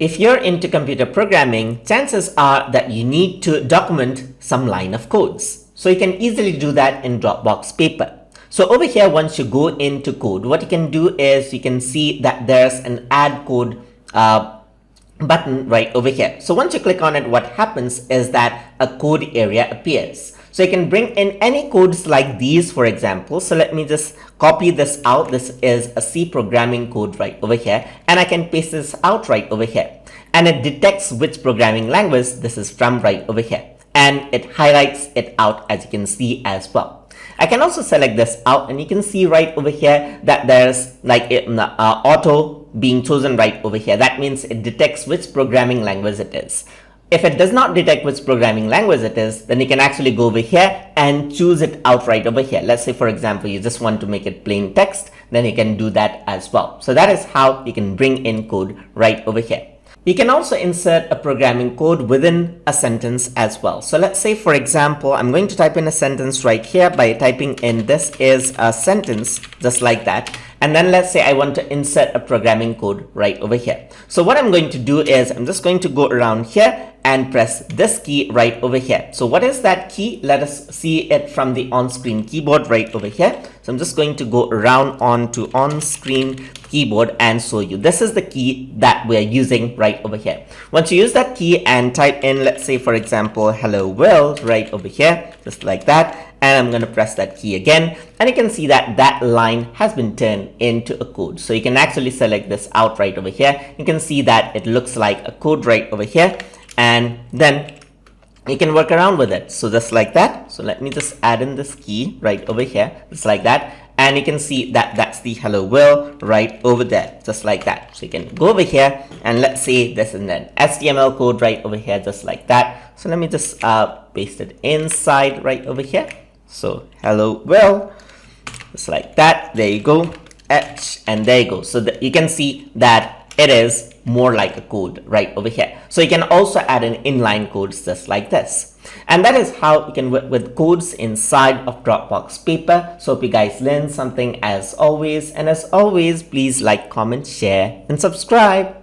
If you're into computer programming, chances are that you need to document some line of codes. So you can easily do that in Dropbox Paper. So over here, once you go into code, what you can do is you can see that there's an add code button right over here. So once you click on it, what happens is that a code area appears. So you can bring in any codes like these, for example. So let me just copy this out. This is a C programming code right over here, and I can paste this out right over here. And it detects which programming language this is from right over here. And it highlights it out, as you can see as well. I can also select this out, and you can see right over here that there's like auto being chosen right over here. That means it detects which programming language it is. If it does not detect which programming language it is, then you can actually go over here and choose it out right over here. Let's say, for example, you just want to make it plain text, then you can do that as well. So that is how you can bring in code right over here. You can also insert a programming code within a sentence as well. So let's say, for example, I'm going to type in a sentence right here by typing in this is a sentence, just like that. And then let's say I want to insert a programming code right over here. So what I'm going to do is I'm just going to go around here and press this key right over here. So what is that key? Let us see it from the on-screen keyboard right over here. So I'm just going to go around onto on-screen keyboard and show you. This is the key that we're using right over here. Once you use that key and type in, let's say, for example, hello world right over here, just like that. And I'm going to press that key again, and you can see that that line has been turned into a code. So you can actually select this out right over here. You can see that it looks like a code right over here, and then you can work around with it. So just like that. So let me just add in this key right over here, just like that. And you can see that that's the hello world right over there, just like that. So you can go over here and let's say this is an HTML code right over here, just like that. So let me just paste it inside right over here. So hello world, just like that. There you go. And there you go. So you can see that it is more like a code right over here. So you can also add an inline codes just like this. And that is how you can work with codes inside of Dropbox Paper. So hope you guys learned something as always. And as always, please like, comment, share, and subscribe.